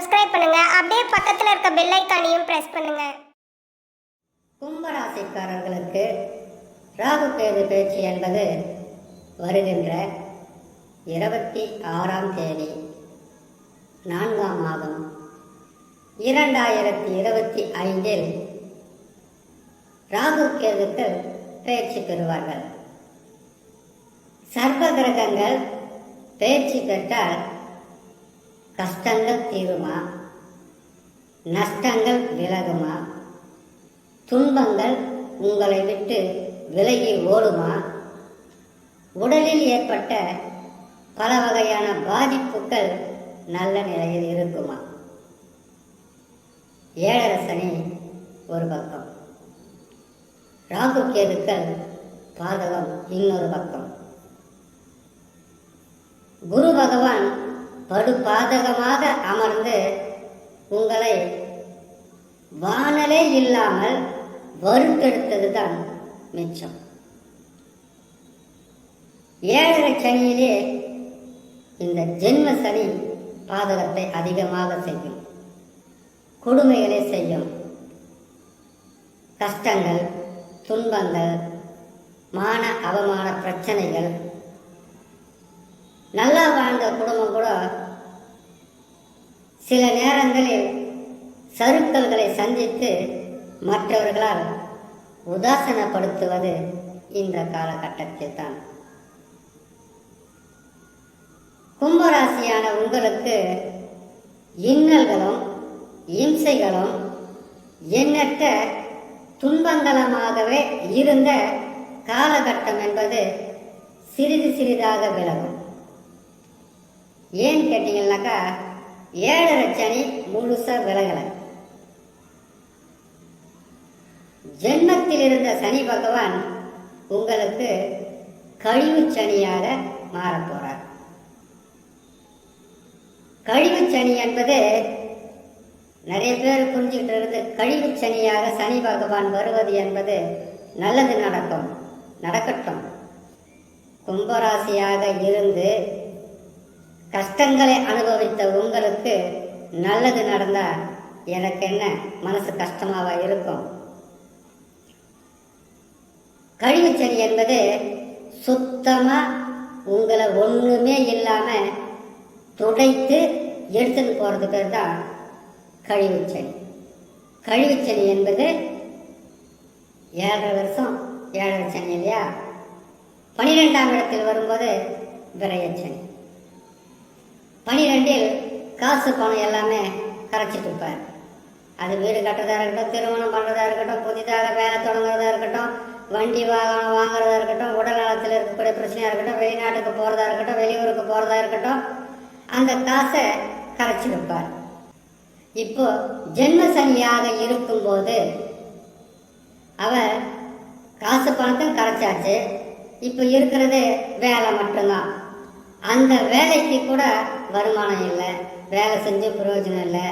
Subscribe பண்ணுங்க. அப்படியே பக்கத்துல இருக்க பெல் ஐகானையும் பிரஸ் பண்ணுங்க. கும்பராசிக்காரர்களுக்கு ராகு கேது பேச்சு என்பது வருகின்ற 26ஆம் தேதி 4ஆம் மாதம் 2025 ராகு கேதுக்கள் பயிற்சி பெறுவார்கள். சர்வ கிரகங்கள் பயிற்சி பெற்றால் கஷ்டங்கள் தீருமா, நஷ்டங்கள் விலகுமா, துன்பங்கள் உங்களை விட்டு விலகி ஓடுமா, உடலில் ஏற்பட்ட பல வகையான பாதிப்புகள் நல்ல நிலையில் இருக்குமா? ஏழரை சனி ஒரு பக்கம், ராகு கேதுக்கள் பாதகம் இன்னொரு பக்கம். குரு பகவான் படு பாதகமாக அமர்ந்து உங்களை வானலே இல்லாமல் வறுத்தெடுத்தது தான் மிச்சம். ஏழரை சனியிலே இந்த ஜென்ம சனி பாதகத்தை அதிகமாக செய்யும், கொடுமைகளை செய்யும். கஷ்டங்கள், துன்பங்கள், மான அவமான பிரச்சனைகள். நல்லா வாழ்ந்த குடும்பம் கூட சில நேரங்களில் சறுக்கல்களை சந்தித்து மற்றவர்களால் உதாசனப்படுத்துவது இந்த காலகட்டத்தில் தான். கும்பராசியான உங்களுக்கு இன்னல்களும் இம்சைகளும் எண்ணற்ற துன்பங்களமாகவே இருந்த காலகட்டம் என்பது சிறிது சிறிதாக விலகும். ஏன் கேட்டீங்கன்னாக்கா, ஏழரை சனி முழுசா விலகலை. ஜென்மத்தில் இருந்த சனி பகவான் உங்களுக்கு கழிவு சனியாக மாறப்போறார். கழிவு சனி என்பது நிறைய பேர் புரிஞ்சுக்கிட்டு இருந்து, கழிவு சனியாக சனி பகவான் வருவது என்பது நல்லது நடக்கட்டும். கும்பராசியாக இருந்து கஷ்டங்களை அனுபவித்த உங்களுக்கு நல்லது நடந்தா எனக்கு என்ன மனசு கஷ்டமாவா இருக்கும்? கழிவு சனி என்பது சுத்தமா உங்களை ஒண்ணுமே இல்லாம துடைத்து எடுத்துட்டு போறது பேர் தான் கழிவு சனி. கழிவு சனி என்பது 7.5 வருஷம் ஏழரை சனி இல்லையா? 12ஆம் இடத்தில் வரும்போது விரயச்சனி. 12இல் காசு பணம் எல்லாமே கரைச்சிட்டு இருப்பார். அது வீடு கட்டுறதா இருக்கட்டும், திருமணம் பண்ணுறதா இருக்கட்டும், புதிதாக வேலை தொடங்குறதா இருக்கட்டும், வண்டி வாகனம் வாங்குறதா இருக்கட்டும், உடல் நலத்தில் இருக்கக்கூடிய பிரச்சனையாக இருக்கட்டும், வெளிநாட்டுக்கு போகிறதா இருக்கட்டும், வெளியூருக்கு போகிறதா இருக்கட்டும், அந்த காசை கரைச்சிருப்பார். இப்போ ஜென்ம சனியாக இருக்கும்போது அவர் காசு பணத்தை கரைச்சாச்சு. இப்போ இருக்கிறது வேலை மட்டும்தான். அந்த வேலைக்கு கூட வருமானம் இல்லை, வேலை செஞ்சு பிரயோஜனம் இல்லை,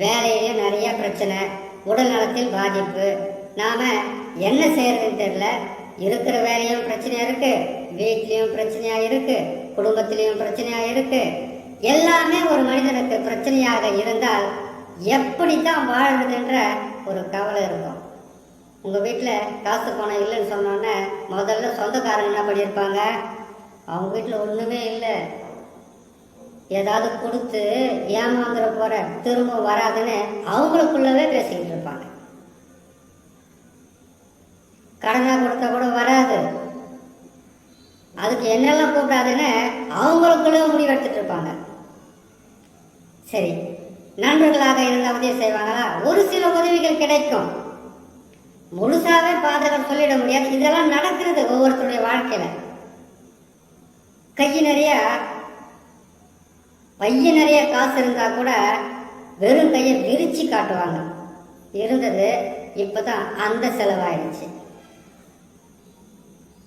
வேலையிலேயும் நிறைய பிரச்சனை, உடல் நலத்தில் பாதிப்பு. நாம் என்ன செய்யறதுன்னு தெரியல. இருக்கிற வேலையும் பிரச்சனையாக இருக்குது, வீட்லேயும் பிரச்சனையாக இருக்குது, குடும்பத்திலையும் பிரச்சனையாக இருக்குது. எல்லாமே ஒரு மனிதனுக்கு பிரச்சனையாக இருந்தால் எப்படித்தான் வாழ்றதுன்ற ஒரு கவலை இருக்கும். உங்கள் வீட்டில் காசு பணம் இல்லைன்னு சொன்னோன்னே முதல்ல சொந்தக்காரங்க என்ன பண்ணியிருப்பாங்க, அவங்க வீட்டில் ஒன்றுமே இல்லை, ஏதாவது கொடுத்து ஏமாந்துட போற, திரும்ப வராதுன்னு அவங்களுக்குள்ளவே பேசிக்கிட்டு இருப்பாங்க. கடனாக கொடுத்தா கூட வராது, அதுக்கு என்னெல்லாம் கூப்பிடாதுன்னு அவங்களுக்குள்ளே முடிவெடுத்துட்டு இருப்பாங்க. சரி, நண்பர்களாக இருந்தால் உதவி செய்வாங்களா? ஒரு சில உதவிகள் கிடைக்கும், முழுசாவே பாதகம் சொல்லிட முடியாது. இதெல்லாம் நடக்கிறது ஒவ்வொருத்தருடைய வாழ்க்கையில. பைய நிறைய காசு இருந்தா கூட வெறும் கையை விரிச்சு காட்டுவாங்க. இருந்தது இப்பதான் அந்த செலவாயிடுச்சு.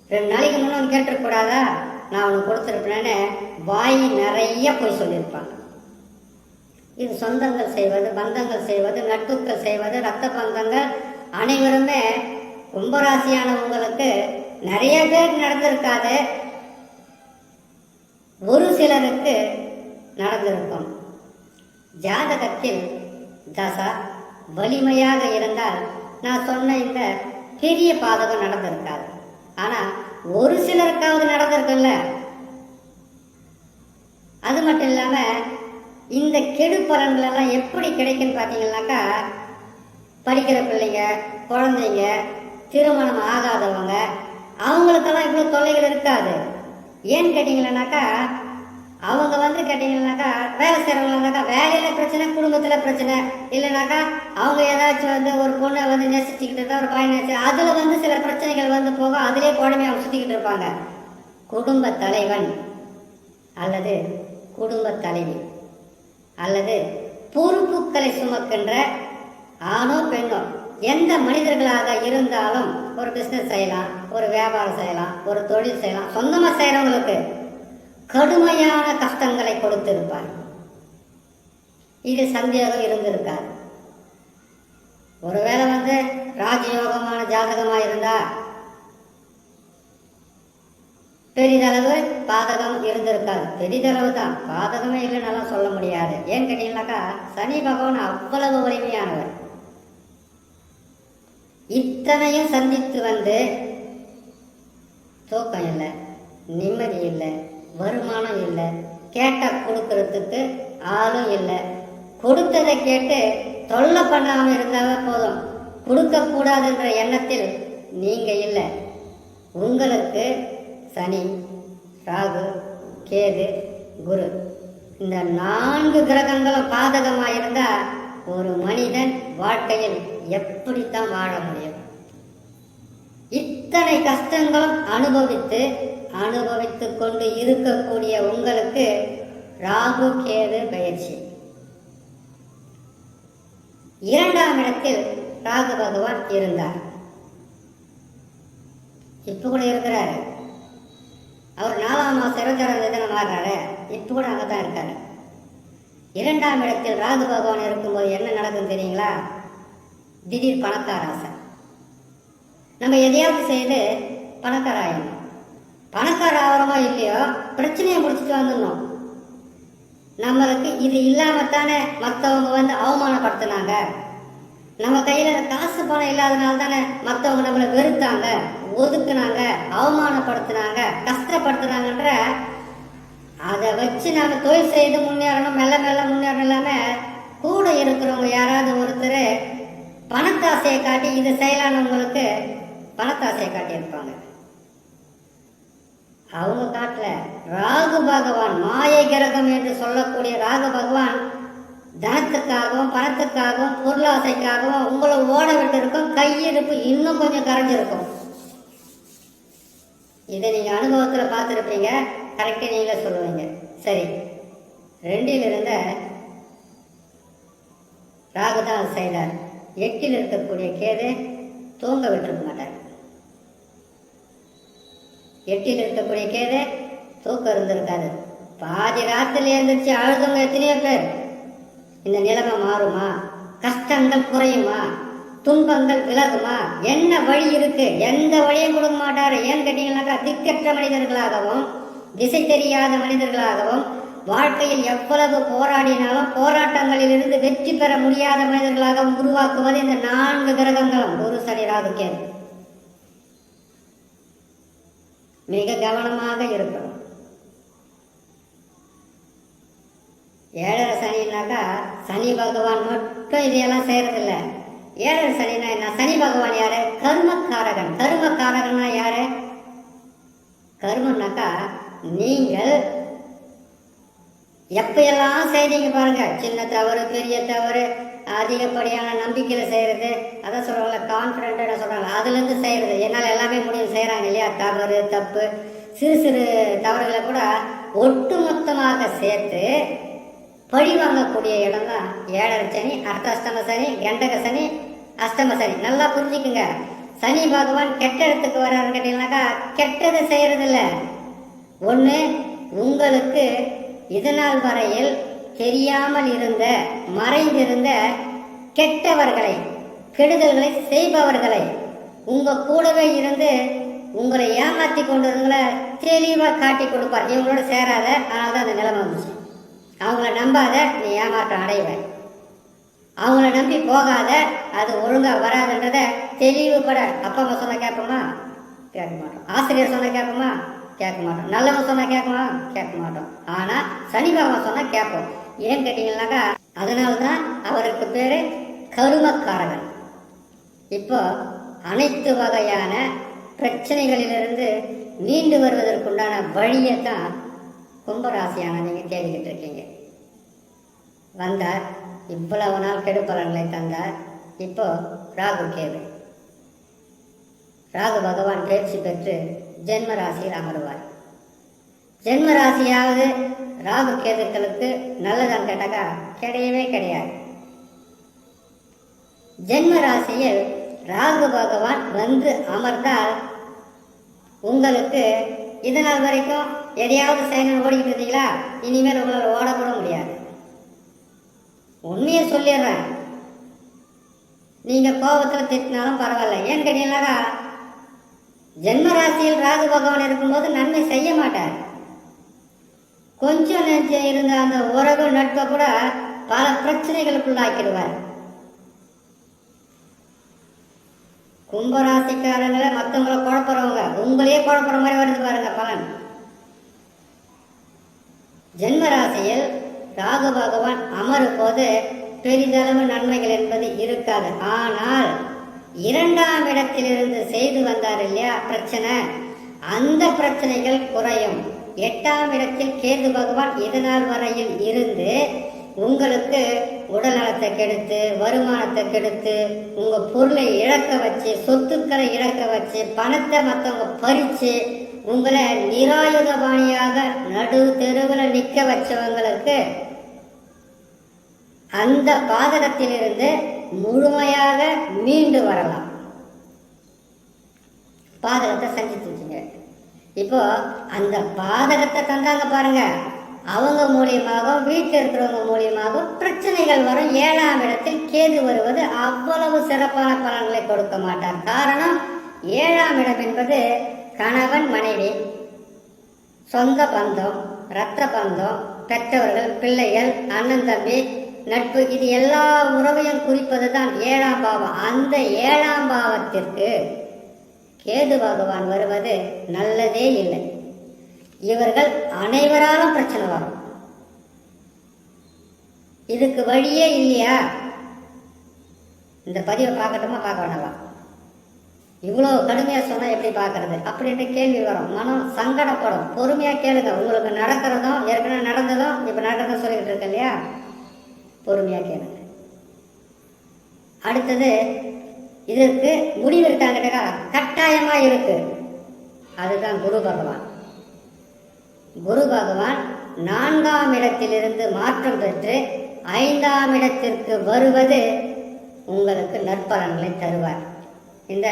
2 நாளைக்கு முன்ன கேட்டுக்கூடாதா, நான் உனக்கு கொடுத்துருப்பேன்னு வாய் நிறைய போய் சொல்லியிருப்பாங்க. இது சொந்தங்கள் செய்வது, பந்தங்கள் செய்வது, நட்புக்கள் செய்வது, ரத்த பந்தங்கள் அனைவருமே கும்பராசியான உங்களுக்கு நிறைய பேர் நடந்திருக்காது, ஒரு சிலருக்கு நடந்திருக்கும். ஜாதகத்தில் தசா வலிமையாக இருந்தால் நான் சொன்ன இந்த பெரிய பாதகம் நடந்திருக்காது. ஆனால் ஒரு சிலருக்காவது நடந்திருக்குல்ல. அது மட்டும் இல்லாமல் இந்த கெடு பலன்கள் எல்லாம் எப்படி கிடைக்குன்னு பார்த்தீங்கன்னாக்கா, படிக்கிற பிள்ளைங்க, குழந்தைங்க, திருமணம் ஆகாதவங்க, அவங்களுக்கெல்லாம் இவ்வளோ தொல்லைகள் இருக்காது. ஏன்னு கேட்டிங்கன்னாக்கா, அவங்க கேட்டிங்கன்னாக்கா வேலை செய்கிறவங்கனாக்கா வேலையில் பிரச்சனை, குடும்பத்தில் பிரச்சனை, இல்லைனாக்கா அவங்க ஏதாச்சும் ஒரு பொண்ணை நெசிச்சுக்கிட்டு இருந்தால் ஒரு பையன் நெசி, அதில் சில பிரச்சனைகள் போக அதிலே குழம்பு அவங்க சுற்றிக்கிட்டு இருப்பாங்க. குடும்ப தலைவன் அல்லது குடும்ப தலைவி அல்லது பொறுப்புகளை சுமக்கின்ற ஆணோ பெண்ணோ எந்த மனிதர்களாக இருந்தாலும் ஒரு பிஸ்னஸ் செய்யலாம், ஒரு வியாபாரம் செய்யலாம், ஒரு தொழில் செய்யலாம். சொந்தமாக செய்கிறவங்களுக்கு கடுமையான கஷ்டங்களை கொடுத்திருப்பார். இது சந்தேகம் இருந்திருக்காது. ஒருவேளை ராஜயோகமான ஜாதகமாக இருந்தா பெரிதளவு பாதகம் இருந்திருக்காது. பெரிதளவு தான், பாதகமே இல்லைன்னு சொல்ல முடியாது. ஏன்னு கேட்டீங்கன்னாக்கா, சனி பகவான் அவ்வளவு வலிமையானவர். இத்தனையும் சந்தித்து தூக்கம் இல்லை, நிம்மதி இல்லை, வருமானம் இல்லை, கேட்டால் கொடுக்கறதுக்கு ஆளும் இல்லை, கொடுத்ததை கேட்டு தொல்லை பண்ணாமல் இருந்தாவே போதும், கொடுக்கக்கூடாதுன்ற எண்ணத்தில் நீங்கள் இல்லை. உங்களுக்கு சனி, ராகு, கேது, குரு இந்த 4 கிரகங்களும் பாதகமாக இருந்தால் ஒரு மனிதன் வாழ்க்கையில் எப்படித்தான் வாழ முடியும்? இத்தனை கஷ்டங்களும் அனுபவித்து கொண்டு இருக்கக்கூடிய உங்களுக்கு ராகு கேது பயிற்சி. 2ஆம் இடத்தில் ராகு பகவான் இருந்தார், இப்ப கூட இருக்கிறாரு. அவர் 4ஆம் மாசம் 26ஆம் தேதி மாறுறாரு, இப்ப கூட அங்கதான் இருக்காரு. 2ஆம் இடத்தில் ராகு பகவான் இருக்கும்போது என்ன நடக்கும் தெரியுங்களா? திடீர் பணக்கார ஆசை. நம்ம எதையாவது செய்து பணக்கார ஆயிடணும். பணக்கார ஆகிறோமோ இல்லையோ பிரச்சனையை முடிச்சுட்டு வந்துடணும். நம்மளுக்கு இது இல்லாமத்தானே மற்றவங்க அவமானப்படுத்தினாங்க. நம்ம கையில் காசு பணம் இல்லாதனால தானே மற்றவங்க நம்மளை வெறுத்தாங்க, ஒதுக்குனாங்க, அவமானப்படுத்தினாங்க, கஷ்டப்படுத்தினாங்கன்ற அதை வச்சு நம்ம தொழில் செய்து முன்னேறணும், மெல்ல மெல்ல முன்னேறணும். இல்லாமல் கூட இருக்கிறவங்க யாராவது ஒருத்தர் பணத்தாசையை காட்டி இது செய்யலானவங்களுக்கு பணத்தாசையை காட்டியிருப்பாங்க. அவங்க காட்டில் ராகு பகவான் மாயை கிரகம் என்று சொல்லக்கூடிய ராகு பகவான் தனத்துக்காகவும் பணத்துக்காகவும் பொருளாசைக்காகவும் உங்களை ஓட விட்டு இருக்கும். கையிருப்பு இன்னும் கொஞ்சம் கரைஞ்சிருக்கும். இதை நீங்கள் அனுபவத்தில் பார்த்துருப்பீங்க. கரெக்டாக நீங்களே சொல்லுவீங்க. சரி, 2இல் இருந்த ராகு தான் செய்தார். 8இல் இருக்கக்கூடிய கேது தூங்க விட்டுருக்க மாட்டார். 8இல் இருக்கக்கூடிய கேது தூக்கம் இருந்திருக்காது. பாதி ராத்திரில எழுந்திரிச்சு அழுதவங்க எத்தனையோ பேர். இந்த நிலைமை மாறுமா? கஷ்டங்கள் குறையுமா? துன்பங்கள் விலகுமா? என்ன வழி இருக்கு? எந்த வழியும் கொடுக்க மாட்டாரு. ஏன்னு கேட்டீங்கன்னாக்கா, திக்கற்ற மனிதர்களாகவும் திசை தெரியாத மனிதர்களாகவும் வாழ்க்கையில் எவ்வளவு போராடினாலும் போராட்டங்களில் இருந்து வெற்றி பெற முடியாத மனிதர்களாகவும் உருவாக்குவது இந்த 4 கிரகங்களும் குரு, சனி, ராகு, கேது. மிக கவனமாக இருக்கணும். 7.5 சனினாக்கா சனி பகவான் மட்டும் இதையெல்லாம் செய்யறதில்ல. 7.5 சனினா என்ன? சனி பகவான் யாரு? கர்மக்காரகன். கர்மக்காரகன்னா யாரு? கர்மன்னாக்கா நீங்கள் எப்பயெல்லாம் செய்றீங்க பாருங்க, சின்ன தவறு, பெரிய தவறு, அதிகப்படியான நம்பிக்கையில் செய்கிறது, அதான் சொல்கிறாங்களே கான்ஃபிடென்ட்டாக சொல்கிறாங்க, அதுலேருந்து செய்கிறது. என்னால் எல்லாமே முடியும் செய்கிறாங்க இல்லையா? தவறு, தப்பு, சிறு சிறு தவறுகளை கூட ஒட்டுமொத்தமாக சேர்த்து பழி வாங்கக்கூடிய இடம் தான் 7.5 சனி, அர்த்தாஷ்டம சனி, கண்டக சனி, அஷ்டம சனி. நல்லா புரிஞ்சுக்குங்க. சனி பகவான் கெட்ட இடத்துக்கு வர்றாருன்னு கேட்டீங்கன்னாக்கா கெட்டதை செய்கிறதில்ல. ஒன்று, உங்களுக்கு இதனால் வரையில் தெரியாமல் இருந்த மறைந்திருந்த கெட்டவர்களை, கெடுதல்களை செய்பவர்களை உங்கள் கூடவே இருந்து உங்களை ஏமாற்றி கொண்டவர்களை தெளிவாக காட்டி கொடுப்பார். இவங்களோட சேராத, அதனால தான் அந்த நிலைமை வந்துச்சு. அவங்கள நம்பாத, நீ ஏமாற்றம் அடைவ. அவங்கள நம்பி போகாத, அது ஒழுங்காக வராதுன்றத தெளிவுபட. அப்பா அம்மா சொன்னால் கேட்போமா? கேட்க மாட்டோம். ஆசிரியர் சொன்னால் கேட்போமா? கேட்க மாட்டோம். நல்லவன் சொன்னால் கேட்குமா? கேட்க மாட்டோம். ஆனால் சனி பகவான் சொன்னால் கேட்போம். ஏன்னு கேட்டிங்கன்னாக்கா, அதனால தான் அவருக்கு பேர் கருமக்காரகன். இப்போ அனைத்து வகையான பிரச்சனைகளிலிருந்து மீண்டு வருவதற்குண்டான வழியை தான் கும்பராசியான நீங்கள் தேடிக்கிட்டு இருக்கீங்க. வந்தார், இவ்வளவு நாள் கெடுபலன்களை தந்தார். இப்போ ராகு கேது. ராகு பகவான் பயிற்சி பெற்று ஜென்ம ராசியில் அமருவார். ஜென்ம ராசியாவது ராகு கேதுக்களுக்கு நல்லதான் கேட்டாக்கா கிடையவே கிடையாது. ஜென்ம ராசியில் ராகு பகவான் வந்து அமர்ந்தால் உங்களுக்கு இதனால் வரைக்கும் எதையாவது செய்யணும்னு ஓடிக்கிட்டு இருந்தீங்களா? இனிமேல் உங்களால் ஓடக்கூட முடியாது. உண்மையை சொல்லிடுறேன். நீங்கள் கோபத்தில் திட்டினாலும் பரவாயில்ல. ஏன்னு கேட்டீங்கன்னாக்கா, ஜென்ம ராசியில் ராகு பகவான் இருக்கும்போது நன்மை செய்ய மாட்டார். கொஞ்சம் நெஞ்சம் இருந்த அந்த உறவு நட்பை கூட பல பிரச்சனைகளுக்குள்ளாக்கிடுவார். கும்பராசிக்காரங்களை மற்றவங்களை குழப்பறவங்க உங்களையே குழப்பற மாதிரி வருது பாருங்க பலன். ஜென்ம ராசியில் ராகு பகவான் அமரும் போது பெரிதளவு நன்மைகள் என்பது இருக்காது. ஆனால் 2ஆம் இடத்திலிருந்து செய்து வந்தார் இல்லையா பிரச்சனை, அந்த பிரச்சனைகள் குறையும். 8ஆம் இடத்தில் கேது பகவான் இதனால் வரையில் இருந்து உங்களுக்கு உடல் நலத்தை கெடுத்து, வருமானத்தை கெடுத்து, உங்கள் பொருளை இழக்க வச்சு, சொத்துக்களை இழக்க வச்சு, பணத்தை மற்றவங்க பறித்து உங்களை நிராயுதபாணியாக நடு தெருவில் நிற்க வச்சவங்களுக்கு அந்த பாதகத்திலிருந்து முழுமையாக மீண்டு வரலாம். பாதகத்தை செஞ்சுட்டு வச்சுங்க. இப்போ அந்த பாதகத்தை தந்தாங்க பாருங்க, அவங்க மூலியமாக வீட்டில் இருக்கிறவங்க மூலியமாக பிரச்சனைகள் வரும். 7ஆம் இடத்தில் கேது வருவது அவ்வளவு சிறப்பான பலன்களை கொடுக்க மாட்டார். காரணம், 7ஆம் இடம் என்பது கணவன் மனைவி, சொந்த பந்தம், இரத்த பந்தம், பெற்றவர்கள், பிள்ளைகள், அண்ணன் தம்பி, நட்பு, இது எல்லா உறவையும் குறிப்பது தான் 7ஆம் பாவம். அந்த 7ஆம் பாவத்திற்கு கேது பகவான் வருவது நல்லதே இல்லை. இவர்கள் அனைவராலும் பிரச்சனை வரும். இதுக்கு வழியே இல்லையா? இந்த பதிவை பார்க்கட்டுமா பார்க்க வேண்டாமா? இவ்வளோ கடுமையாக சொன்னால் எப்படி பார்க்கறது அப்படின்ட்டு கேள்வி வரும். மனம் சங்கடப்படும். பொறுமையாக கேளுங்க. உங்களுக்கு நடக்கிறதும் ஏற்கனவே நடந்ததும் இப்போ நடக்கிறதும் சொல்லிக்கிட்டு இருக்கேன் இல்லையா? பொறுமையாக கேளுங்க. அடுத்தது, இதற்கு முடிவு இருக்காங்க, கட்டாயமாக இருக்கு. அதுதான் குரு பகவான். குரு பகவான் 4ஆம் இடத்திலிருந்து மாற்றம் பெற்று 5ஆம் இடத்திற்கு வருவது உங்களுக்கு நற்பலன்களை தருவார். இந்த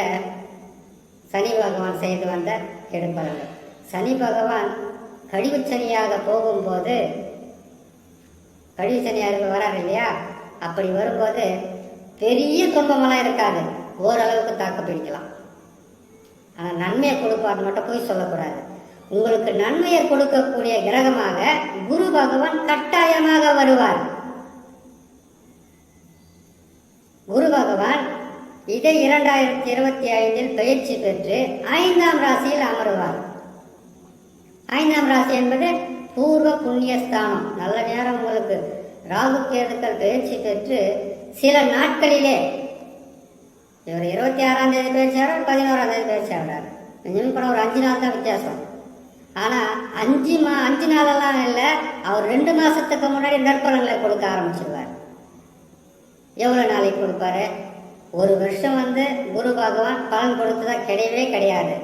சனி பகவான் செய்து வந்த கெடுபலன்கள். சனி பகவான் கழிவு சனியாக போகும்போது, கழிவு சனியாக வராது இல்லையா, அப்படி வரும்போது பெரிய துன்பமெல்லாம் இருக்காது, ஓரளவுக்கு தாக்கு பிடிக்கலாம். ஆனால் நன்மையை கொடுப்பார் மட்டும் போய் சொல்லக்கூடாது. உங்களுக்கு நன்மையை கொடுக்கக்கூடிய கிரகமாக குரு பகவான் கட்டாயமாக வருவார். குரு பகவான் இதை 2025 பயிற்சி பெற்று 5ஆம் ராசியில் அமருவார். 5ஆம் ராசி என்பது பூர்வ புண்ணியஸ்தானம். நல்ல நேரம் உங்களுக்கு. ராகு கேதுக்கள் பயிற்சி பெற்று சில நாட்களிலே, இவர் 26ஆம் தேதி பயிற்சியாளர், 11ஆம் தேதி பயிற்சியாளர், கொஞ்சம் கூட ஒரு 5 நாள் தான் வித்தியாசம். ஆனால் 5 நாளெல்லாம் இல்லை, அவர் 2 மாதத்துக்கு முன்னாடி நற்பலன்களை கொடுக்க ஆரம்பிச்சிருவார். எவ்வளோ நாளைக்கு கொடுப்பாரு? ஒரு வருஷம் குரு பகவான் பலன் கொடுத்ததா கிடையவே கிடையாது.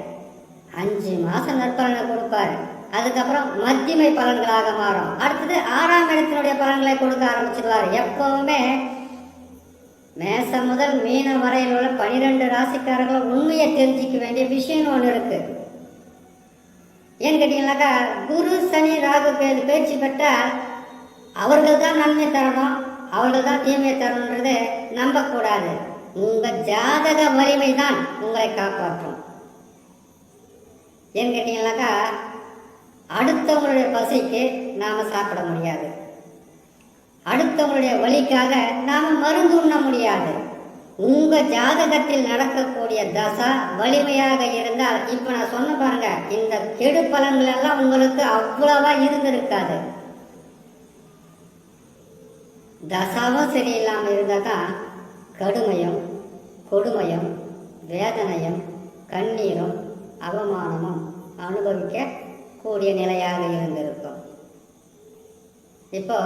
5 மாதம் நற்பலனை கொடுப்பாரு. அதுக்கப்புறம் மத்தியமை பலன்களாக மாறும். அடுத்தது 6ஆம் இடத்தினுடைய பலன்களை கொடுக்க ஆரம்பிச்சிருவார். எப்பவுமே மேசம் முதல் மீனம் வரையில் உள்ள 12 ராசிக்காரர்களும் உண்மையை தெரிஞ்சிக்க வேண்டிய விஷயம் ஒன்று இருக்கு. ஏன்னு கேட்டீங்கன்னாக்கா, குரு சனி ராகு கேது பயிற்சி பெற்றால் அவர்கள் தான் நன்மை தரணும், அவர்கள் தான் தீமையை தரணுன்றது நம்பக்கூடாது. உங்கள் ஜாதக வலிமை தான் உங்களை காப்பாற்றும். ஏன்னு கேட்டீங்கன்னாக்கா, அடுத்தவங்களுடைய பசிக்கு நாம் சாப்பிட முடியாது. அடுத்தவங்களுடைய வலிக்காக நாம மருந்து உண்ண முடியாது. உங்க ஜாதகத்தில் நடக்கக்கூடிய தசா வலிமையாக இருந்தால், இப்ப நான் சொன்ன பாருங்க, இந்த கெடு பலன்கள் எல்லாம் உங்களுக்கு அவ்வளவா இருந்திருக்காது. தசாவும் சரியில்லாம இருந்தாதான் கடுமையும் கொடுமையும் வேதனையும் கண்ணீரும் அவமானமும் அனுபவிக்க கூடிய நிலையாக இருந்திருக்கும். இப்போ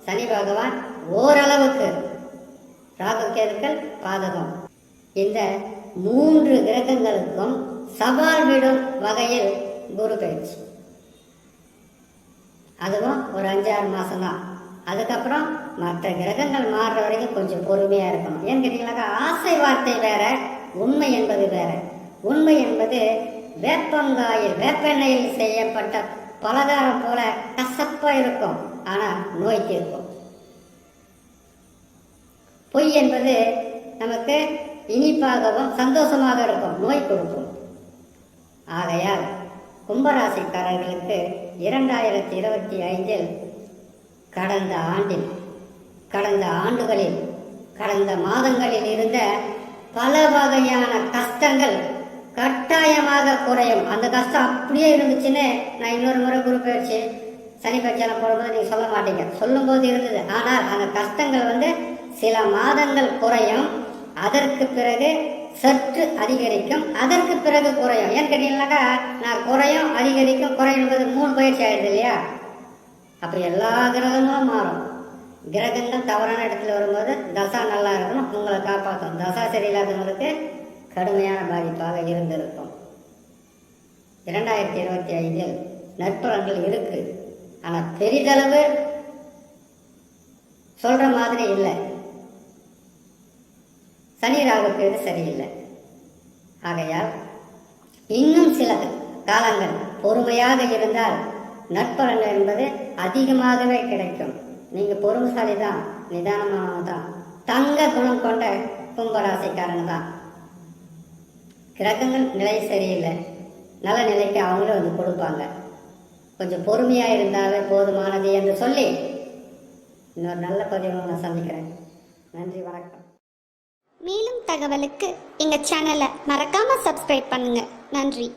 சனி பகவான் ஓரளவுக்கு, ராகு கேதுக்கள் பாதகம், இந்த 3 கிரகங்களுக்கும் சவால் விடும் வகையில் குரு பயிற்சி. அதுவும் ஒரு 5-6 மாசம் தான். அதுக்கப்புறம் மற்ற கிரகங்கள் மாறுற வரைக்கும் கொஞ்சம் பொறுமையா இருக்கணும். ஏன்னு கேட்டீங்கன்னாக்கா, ஆசை வார்த்தை வேற, உண்மை என்பது வேற. உண்மை என்பது வேப்பங்காயில் வேப்பெண்ணெயில் செய்யப்பட்ட பலகாரம் போல கசப்பா இருக்கும், ஆனா நோய் தீர்க்கும். பொய் என்பது நமக்கு இனிப்பாகவும் சந்தோஷமாக இருக்கும், நோய் கொடுக்கும். ஆகையால் கும்பராசிக்காரர்களுக்கு 2025 கடந்த ஆண்டுகளில் கடந்த மாதங்களில் இருந்த பல வகையான கஷ்டங்கள் கட்டாயமாக குறையும். அந்த கஷ்டம் அப்படியே இருந்துச்சுன்னு நான் இன்னொரு முறை குரு பயிற்சி சனி பயிற்சியெல்லாம் போடும்போது நீங்கள் சொல்ல மாட்டீங்க, சொல்லும்போது இருந்தது. ஆனால் அந்த கஷ்டங்கள் சில மாதங்கள் குறையும், அதற்கு பிறகு சற்று அதிகரிக்கும், அதற்கு பிறகு குறையும். ஏன்னு கேட்டீங்கன்னாக்கா, நான் குறையும் அதிகரிக்கும் குறையும் என்பது 3 பயிற்சி ஆயிடுது இல்லையா? அப்படி எல்லா கிரகங்களும் மாறும். கிரகங்கள் தவறான இடத்துல வரும்போது தசா நல்லா இருக்கணும், உங்களை காப்பாற்றும். தசா சரியில்லாதவங்களுக்கு கடுமையான பாதிப்பாக இருந்திருக்கும். 2025 நற்பலன்கள் இருக்கு, ஆனால் பெரிதளவு சொல்ற மாதிரி இல்லை. சனி ராகுக்கு இது சரியில்லை. ஆகையால் இன்னும் சில காலங்கள் பொறுமையாக இருந்தால் நற்பலன் என்பது அதிகமாகவே கிடைக்கும். நீங்க பொறுமைசாலி தான், நிதானமானவங்க தான், தங்க குணம் கொண்ட கும்பராசிக்காரங்க தான். கிரகங்கள் நிலை சரியில்லை, நல்ல நிலைக்கு அவங்களும் கொடுப்பாங்க. கொஞ்சம் பொறுமையா இருந்தாலே போதுமானது என்று சொல்லி இன்னொரு நல்ல பதிவு நான் சந்திக்கிறேன். நன்றி, வணக்கம். மேலும் தகவலுக்கு எங்க சேனலை மறக்காம சப்ஸ்கிரைப் பண்ணுங்க. நன்றி.